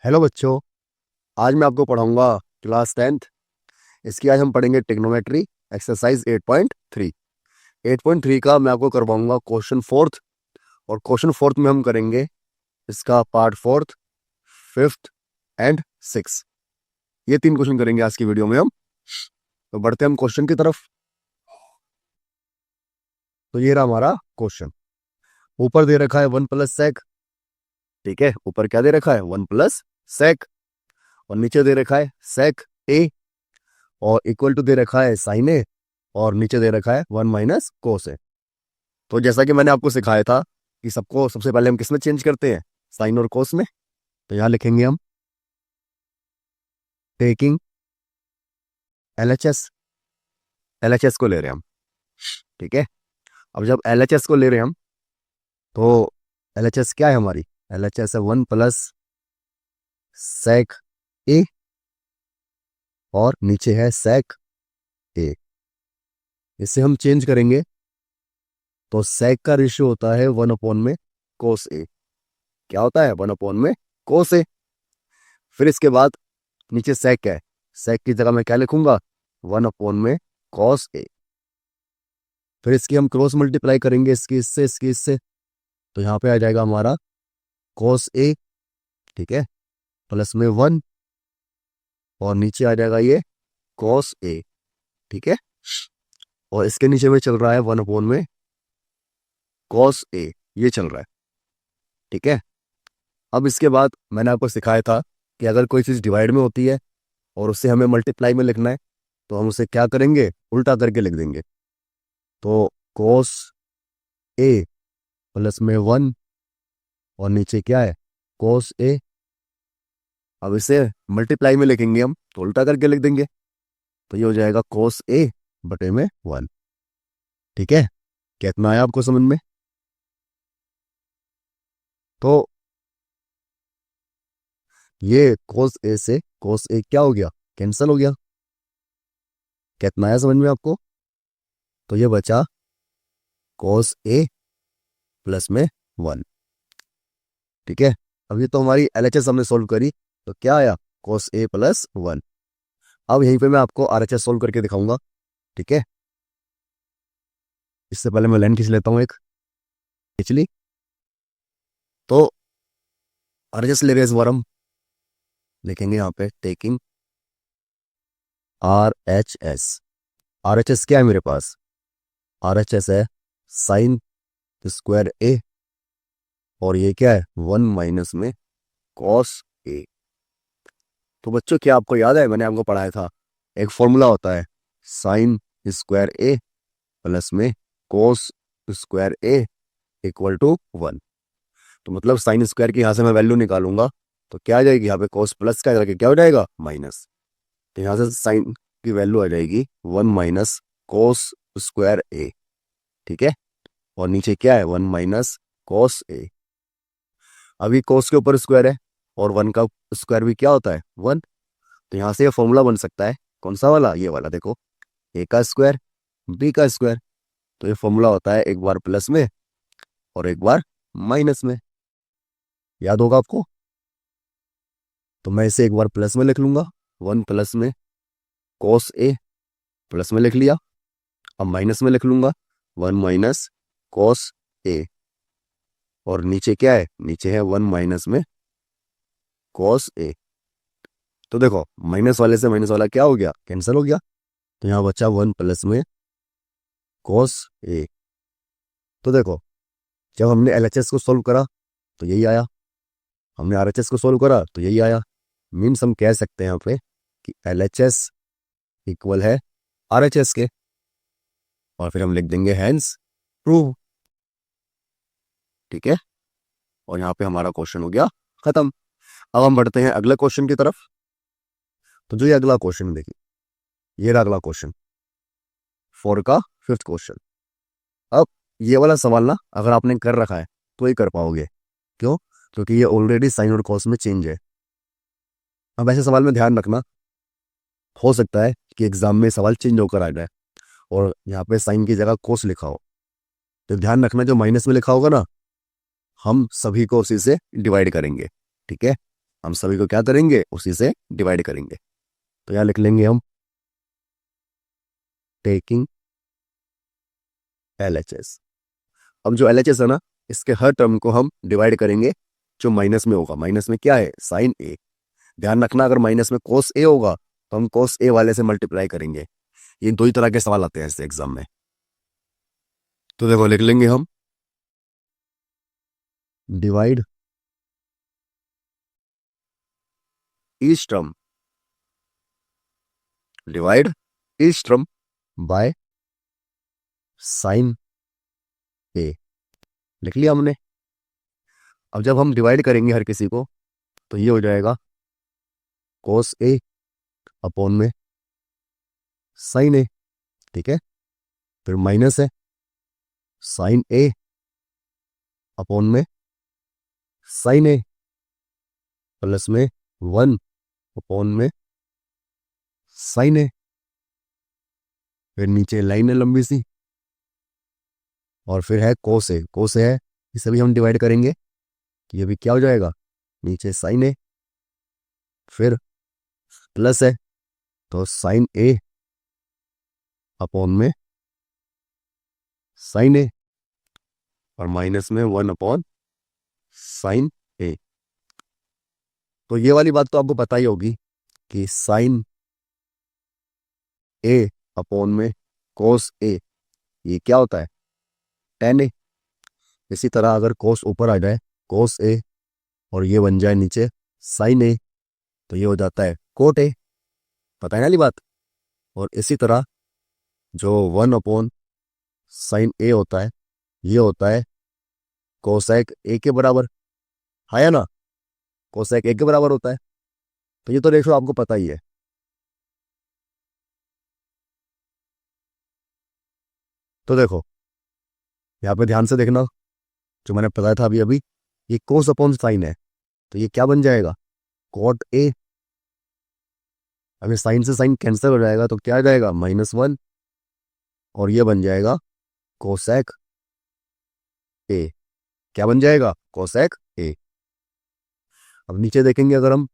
Hello बच्चों। आज मैं आपको पढ़ाऊंगा क्लास 10th। इसकी आज हम पढ़ेंगे टिग्नोमेट्री एक्सरसाइज 8.3। 8.3 का मैं आपको करवाऊंगा क्वेश्चन फोर्थ। और क्वेश्चन फोर्थ में हम करेंगे इसका part fourth, fifth and six. ये 3 क्वेश्चन करेंगे आज की वीडियो में हम। तो बढ़ते हैं हम क्वेश्चन की तरफ। तो ये रहा हमारा क्वेश्चन। ऊपर दे रखा है 1 + sec। ठीक है, ऊपर क्या दे रखा है 1 + sec। और नीचे दे रखा है sec a। और इक्वल टू दे रखा है साइन ए। और नीचे दे रखा है 1 - cos ए। तो जैसा कि मैंने आपको सिखाया था कि सबको सबसे पहले हम किस में चेंज करते हैं, साइन और कोस में। तो यहां लिखेंगे हम टेकिंग एलएचएस। एलएचएस को ले रहे हैं हम। ठीक है, अब जब एलएचएस को ले रहे हैं हम तो एलएचएस क्या है हमारी? एलएचएस है 1 + sec ए। और नीचे है sec ए। इससे हम चेंज करेंगे तो sec का रेशियो होता है 1/कोस ए। क्या होता है? 1/कोस ए। फिर इसके बाद नीचे sec है। sec की जगह मैं क्या लिखूंगा? 1/कॉस ए। फिर इसकी हम क्रॉस मल्टीप्लाई करेंगे, इसकी इससे। तो यहाँ पे आ जाएगा हमारा कॉस ए। ठीक है, प्लस में 1। और नीचे आ जाएगा ये कॉस ए। ठीक है, और इसके नीचे में चल रहा है 1/कॉस ए। ये चल रहा है। ठीक है, अब इसके बाद मैंने आपको सिखाया था कि अगर कोई चीज़ डिवाइड में होती है और उससे हमें मल्टीप्लाई में लिखना है तो हम उसे क्या करेंगे? उल्टा करके लिख देंगे। तो कॉस ए प्लस में 1। और नीचे क्या है? Cos A. अब इसे मल्टीप्लाई में लिखेंगे हम तो उल्टा करके लिख देंगे। तो ये हो जाएगा कॉस ए बटे में 1। ठीक है, कितना आया आपको समझ में? तो ये कॉस ए से कॉस ए क्या हो गया? कैंसिल हो गया। कितना आया समझ में आपको? तो ये बचा कॉस ए प्लस में 1। ठीक है, अब ये तो हमारी एलएचएस हमने सोल्व करी। तो क्या आया? Cos A plus 1। अब यहीं पे मैं आपको आरएचएस सोल्व करके दिखाऊंगा। ठीक है, इससे पहले मैं लाइन खींच लेता हूँ एक पिछली। तो आरएचएस ले रहे हैं इस बार हम। लिखेंगे यहाँ पे taking R H S. R H S क्या है मेरे पास? आर एच एस है साइन स्क्वायर ए। और ये क्या है? 1 माइनस में कॉस ए। तो बच्चों, क्या आपको याद है मैंने आपको पढ़ाया था एक फॉर्मूला होता है साइन स्क्वायर ए प्लस में cos square A equal to 1। तो मतलब साइन स्क्वायर की यहाँ से मैं वैल्यू निकालूंगा तो क्या आ जाएगी? यहाँ पे कॉस प्लस का करके क्या हो जाएगा? माइनस। तो यहाँ से साइन की वैल्यू आ जाएगी 1 - कॉस स्क्वायर ए। ठीक है, और नीचे क्या है? 1 - कॉस ए। अभी कॉस के ऊपर स्क्वायर है और 1 का स्क्वायर भी क्या होता है? 1। तो यहाँ से ये फॉर्मूला बन सकता है। कौन सा वाला? ये वाला देखो, ए का स्क्वायर बी का स्क्वायर। तो ये फॉर्मूला होता है एक बार प्लस में और एक बार माइनस में। याद होगा आपको? तो मैं इसे एक बार प्लस में लिख लूंगा, 1 प्लस में कॉस ए। प्लस में लिख लिया। अब माइनस में लिख लूंगा 1 माइनस कॉस ए। और नीचे क्या है? नीचे है 1 माइनस में कॉस ए। तो देखो, माइनस वाले से माइनस वाला क्या हो गया? कैंसिल हो गया। तो यहाँ बचा 1 प्लस में कॉस ए। तो देखो, जब हमने एलएचएस को सोल्व करा तो यही आया। हमने आरएचएस को सोल्व करा तो यही आया। मीन्स हम कह सकते हैं यहाँ पे कि एलएचएस इक्वल है आरएचएस के। और फिर हम लिख देंगे हैंस प्रूव। ठीक है, और यहाँ पे हमारा क्वेश्चन हो गया खत्म। अब हम बढ़ते हैं अगले क्वेश्चन की तरफ। तो जो ये अगला क्वेश्चन देखिए, ये रहा अगला क्वेश्चन 4 का 5th क्वेश्चन। अब ये वाला सवाल ना अगर आपने कर रखा है तो ही कर पाओगे। क्यों? क्योंकि ये ऑलरेडी साइन और कॉस में चेंज है। अब ऐसे सवाल में ध्यान रखना, हो सकता है कि एग्जाम में सवाल चेंज होकर आ जाए और यहाँ पे साइन की जगह कोस लिखा हो। तो ध्यान रखना, जो माइनस में लिखा होगा ना हम सभी को उसी से डिवाइड करेंगे। ठीक है, हम सभी को क्या करेंगे, उसी से डिवाइड करेंगे। तो यहाँ लिख लेंगे हम टेकिंग LHS। अब जो LHS है ना, इसके हर टर्म को हम डिवाइड करेंगे जो माइनस में होगा। माइनस में क्या है, साइन ए। ध्यान रखना, अगर माइनस में कोस ए होगा तो हम कोस ए वाले से मल्टीप्लाई करेंगे। ये दो ही तरह के सवाल आते हैं इससे एग्जाम में। तो देखो लिख लेंगे हम divide each term, divide each term by sine A. लिख लिया हमने। अब जब हम डिवाइड करेंगे हर किसी को तो ये हो जाएगा कोस ए अपॉन में साइन ए। ठीक है, फिर माइनस है साइन ए अपॉन में साइन ए, प्लस में 1 अपॉन में साइन ए। फिर नीचे लाइन है लंबी सी, और फिर है कोस ए। कोस ए है, इसे भी हम डिवाइड करेंगे तो ये भी क्या हो जाएगा, नीचे साइन ए, फिर प्लस है तो साइन ए अपॉन में साइन ए, और माइनस में 1 अपॉन साइन ए। तो ये वाली बात तो आपको पता ही होगी कि साइन ए अपॉन में कोस ए, ये क्या होता है, टेन ए। इसी तरह अगर कोस ऊपर आ जाए कोस ए और ये बन जाए नीचे साइन ए, तो ये हो जाता है कोट ए। पता है ना वाली बात। और इसी तरह जो 1 अपॉन साइन ए होता है, ये होता है कोसेक ए के बराबर, है ना। कोसेक ए के बराबर होता है। तो ये तो रेशो आपको पता ही है। तो देखो यहाँ पे ध्यान से देखना, जो मैंने बताया था अभी अभी, ये कोस अपॉन साइन है तो ये क्या बन जाएगा, कॉट ए। अगर साइन से साइन कैंसिल हो जाएगा तो क्या आ जाएगा, -1, और ये बन जाएगा कोसेक ए। क्या बन जाएगा, कोसेक ए। अब नीचे देखेंगे अगर हम,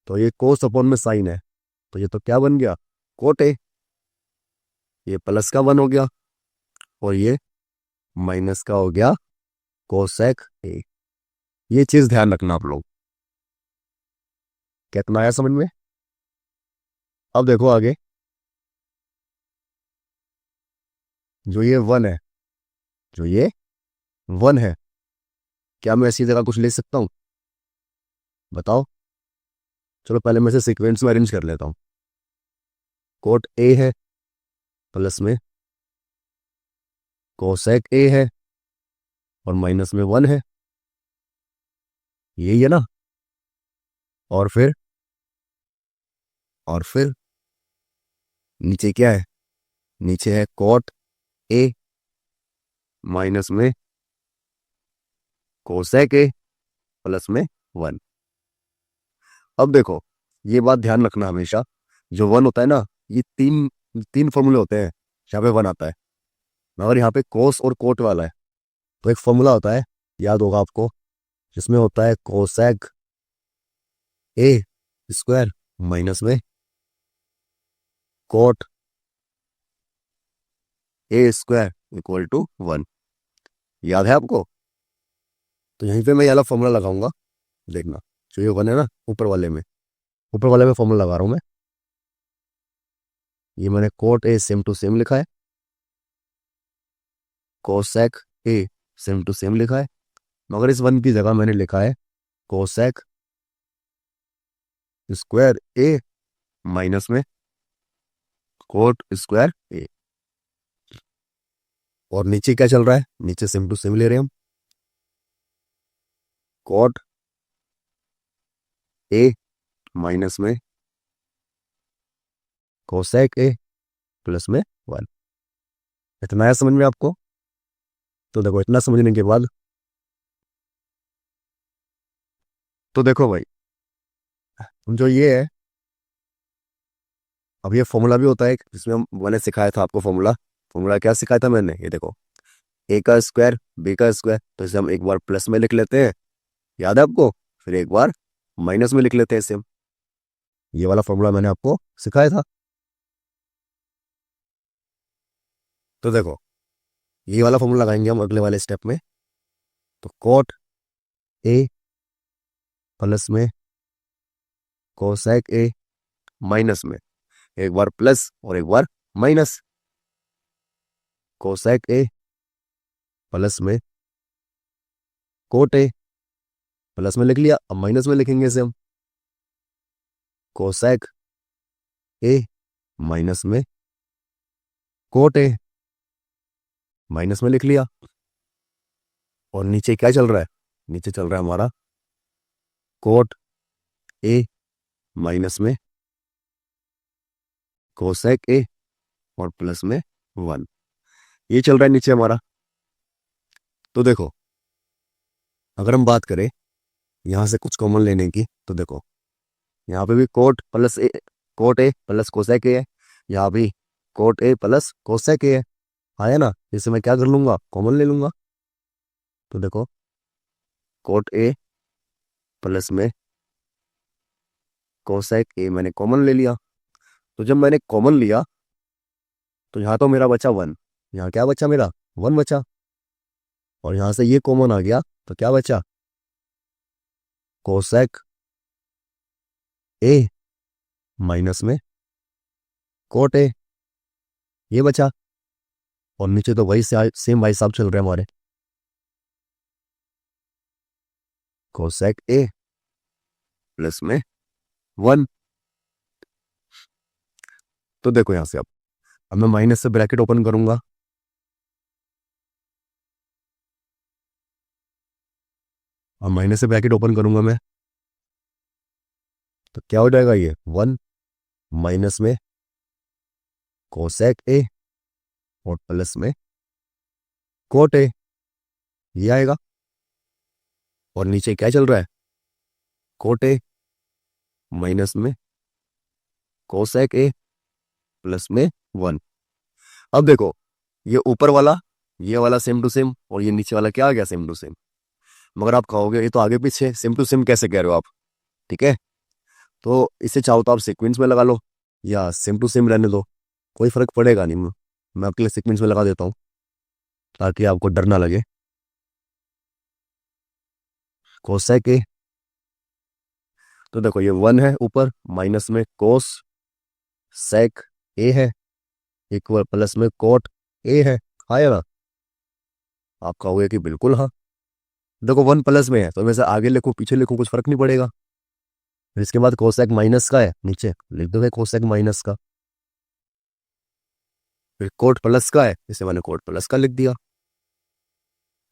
तो ये कोस अपॉन में साइन है तो ये तो क्या बन गया, कोट ए। ये प्लस का 1 हो गया और ये माइनस का हो गया कोसेक ए। ये चीज ध्यान रखना आप लोग। कितना आया समझ में। अब देखो आगे, जो ये 1 है, जो ये 1 है, क्या मैं ऐसी जगह कुछ ले सकता हूं, बताओ। चलो पहले मैं इसे सीक्वेंस में अरेंज कर लेता हूं। कोट ए है, प्लस में कोसेक ए है, और माइनस में 1 है, यही है ना। और फिर नीचे क्या है, नीचे है कोट ए माइनस में कोसेक ए प्लस में 1। अब देखो ये बात ध्यान रखना हमेशा, जो 1 होता है ना, ये तीन तीन फॉर्मूले होते हैं यहाँ पे 1 आता है। मगर यहाँ पे कोस और कोट वाला है तो एक फॉर्मूला होता है, याद होगा आपको, जिसमें होता है कोसेक ए स्क्वायर माइनस में cot A square equal to 1। याद है आपको। तो यहीं पे मैं ये वाला फॉर्मूला लगाऊंगा, देखना। जो ये 1 है ना, ऊपर वाले में फॉर्मूला लगा रहा हूं मैं। ये मैंने cot A same to same लिखा है, cosec A same to same लिखा है, मगर इस 1 की जगह मैंने लिखा है कोसेक स्क्वायर ए माइनस में कोट स्क्वायर ए। और नीचे क्या चल रहा है, नीचे सेम टू सेम ले रहे हैं हम, कोट ए माइनस में कोसेक ए प्लस में 1। इतना है समझ में आपको। तो देखो इतना समझने के बाद, तो देखो भाई, जो ये है, अब ये फॉर्मूला भी होता है जिसमें मैंने सिखाया था आपको फॉर्मूला। फॉर्मूला क्या सिखाया था मैंने, ये देखो, ए का स्क्वायर बी का स्क्वायर, तो इसे हम एक बार प्लस में लिख लेते हैं, याद है आपको। फिर एक बार माइनस में लिख लेते हैं सेम। ये वाला फॉर्मूला मैंने आपको सिखाया था। तो देखो ये वाला फॉर्मूला लगाएंगे हम अगले वाले स्टेप में। तो कॉट ए प्लस में कोसेक ए माइनस में एक बार प्लस और एक बार माइनस। कोसेक ए प्लस में कोट ए, प्लस में लिख लिया, अब माइनस में लिखेंगे इसे हम। कोसेक ए माइनस में कोट ए, माइनस में लिख लिया। और नीचे क्या चल रहा है? नीचे चल रहा है हमारा कोट ए माइनस में कोसेक ए और प्लस में 1। ये चल रहा है नीचे हमारा। तो देखो अगर हम बात करें यहां से कुछ कॉमन लेने की, तो देखो यहाँ पे भी कोट ए प्लस कोसेक ए है, यहाँ भी कोट ए प्लस कोसेक ए है, आया ना। इसे मैं क्या कर लूंगा? कॉमन ले लूंगा। तो देखो कोट ए प्लस में कोसेक ए मैंने कॉमन ले लिया। तो जब मैंने कॉमन लिया तो यहाँ तो मेरा बचा 1, यहाँ क्या बचा? मेरा 1 बचा। और यहाँ से ये कॉमन आ गया तो क्या बचा? कोसेक ए माइनस में कोट ए, ये बचा। और नीचे तो वही सेम भाई साहब चल रहे हैं हमारे, कोसेक ए प्लस में 1। तो देखो यहां से अब मैं माइनस से ब्रैकेट ओपन करूंगा, अब माइनस से ब्रैकेट ओपन करूंगा मैं, तो क्या हो जाएगा? ये 1 माइनस में कोसेक ए और प्लस में कोट ए, ये आएगा। और नीचे क्या चल रहा है? कोट ए माइनस में कोसेक ए प्लस में 1। अब देखो ये ऊपर वाला ये वाला सेम टू सेम और ये नीचे वाला क्या आ गया? Same to same. मगर आप कहोगे ये तो आगे पीछे सेम टू सेम कैसे कह रहे हो आप? ठीक है, तो इसे चाहो तो आप सीक्वेंस में लगा लो या सेम टू सेम रहने दो, कोई फर्क पड़ेगा नहीं। मैं आपके लिए सीक्वेंस में लगा देता हूँ ताकि आपको डर ना लगे। कोसेक ए, तो देखो ये 1 है ऊपर, माइनस में कोस सेक ए है, इक्वल प्लस में कोट ए है, हाँ या ना? आप कहोगे कि बिल्कुल हाँ। देखो 1 प्लस में है तो मैं से आगे लिखूं पीछे लिखूं कुछ फर्क नहीं पड़ेगा। फिर इसके बाद कोसेक माइनस का है, नीचे लिख दो कोसेक माइनस का। फिर कोट प्लस का है, इसे मैंने कोट प्लस का लिख दिया।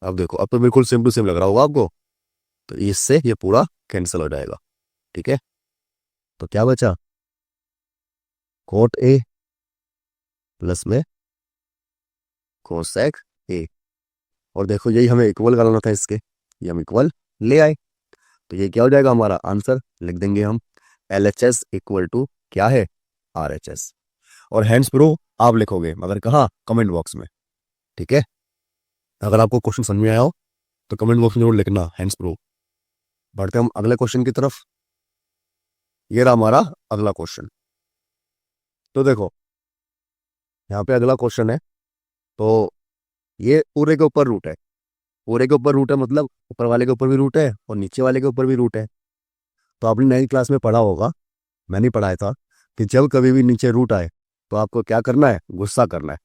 अब देखो अब तो बिल्कुल सेम टू सेम लग रहा होगा आपको, तो इससे ये पूरा कैंसिल हो जाएगा। ठीक है, तो क्या बचा? कोट ए प्लस में कोसेक ए। और देखो यही हमें इक्वल कराना था इसके, ये हम इक्वल ले आए। तो ये क्या हो जाएगा? हमारा आंसर लिख देंगे हम LHS इक्वल टू क्या है? RHS। और हैंड्स प्रूफ आप लिखोगे मगर कहाँ? कमेंट बॉक्स में। ठीक है, अगर आपको क्वेश्चन समझ में आया हो तो कमेंट बॉक्स में जरूर लिखना हैंड्स प्रूफ। बढ़ते हम अगले क्वेश्चन की तरफ। ये रहा हमारा अगला क्वेश्चन। तो देखो यहाँ पे अगला क्वेश्चन है, तो ये पूरे के ऊपर रूट है, पूरे के ऊपर रूट है मतलब ऊपर वाले के ऊपर भी रूट है और नीचे वाले के ऊपर भी रूट है। तो आपने 9वीं क्लास में पढ़ा होगा, मैंने पढ़ाया था कि जब कभी भी नीचे रूट आए तो आपको क्या करना है? गुस्सा करना है।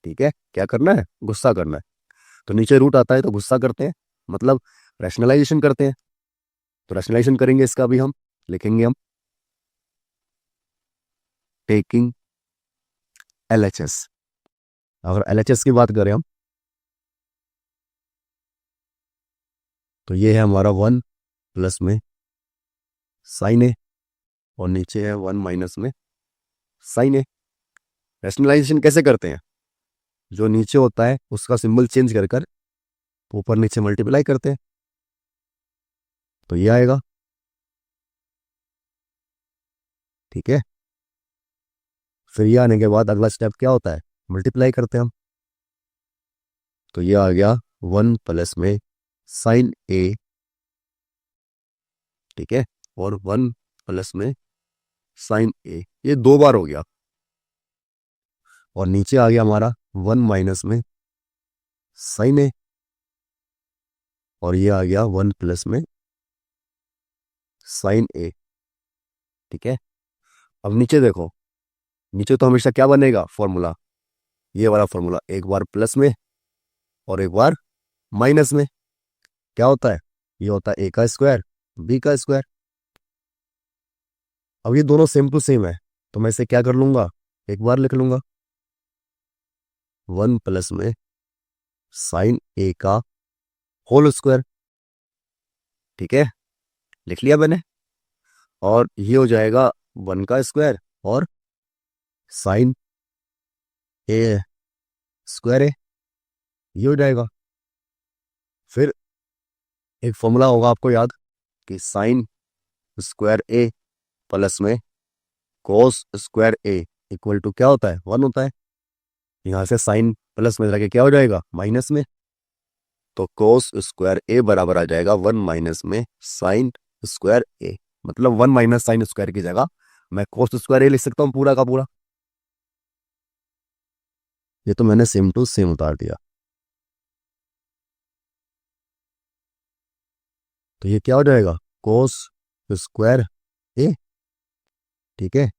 ठीक है, क्या करना है? गुस्सा करना है। तो नीचे रूट आता है तो गुस्सा करते हैं, मतलब रैशनलाइजेशन करते हैं। तो रैशनलाइजेशन करेंगे इसका भी हम लिखेंगे हम टेकिंग LHS। अगर LHS की बात करें हम तो ये है हमारा 1 प्लस में साइन ए और नीचे है 1 माइनस में साइन ए। रैशनलाइजेशन कैसे करते हैं? जो नीचे होता है उसका सिंबल चेंज कर कर ऊपर नीचे मल्टीप्लाई करते हैं, तो ये आएगा। ठीक है, फिर ये आने के बाद अगला स्टेप क्या होता है? मल्टीप्लाई करते हैं हम। तो ये आ गया 1 प्लस में साइन ए ठीक है, और 1 प्लस में साइन ए, ये 2 बार हो गया। और नीचे आ गया हमारा 1 माइनस में साइन ए, और ये आ गया 1 प्लस में साइन ए। ठीक है, अब नीचे देखो, नीचे तो हमेशा क्या बनेगा फॉर्मूला, ये वाला फॉर्मूला, एक बार प्लस में और एक बार माइनस में। क्या होता है, ये होता है ए का स्क्वायर बी का स्क्वायर। अब ये दोनों सेम टू सेम है, तो मैं इसे क्या कर लूंगा, एक बार लिख लूंगा, 1 प्लस में साइन ए का होल स्क्वायर। ठीक है, लिख लिया मैंने। और ये हो जाएगा 1 का स्क्वायर और साइन ए स्क्वायर ए, ये हो जाएगा। फिर एक फॉर्मूला होगा आपको याद कि साइन स्क्वायर ए प्लस में cos square A equal to क्या होता है, 1 होता है। यहां से साइन प्लस में जाके क्या हो जाएगा, माइनस में। तो कोस स्क्वायर ए बराबर आ जाएगा 1 माइनस में साइन स्क्वायर ए, मतलब 1 माइनस साइन स्क्वायर की जगह मैं कोस स्क्वायर ए लिख सकता हूं पूरा का पूरा। ये तो मैंने सेम टू सेम उतार दिया। तो ये क्या हो जाएगा, कोस स्क्वायर ए। ठीक है,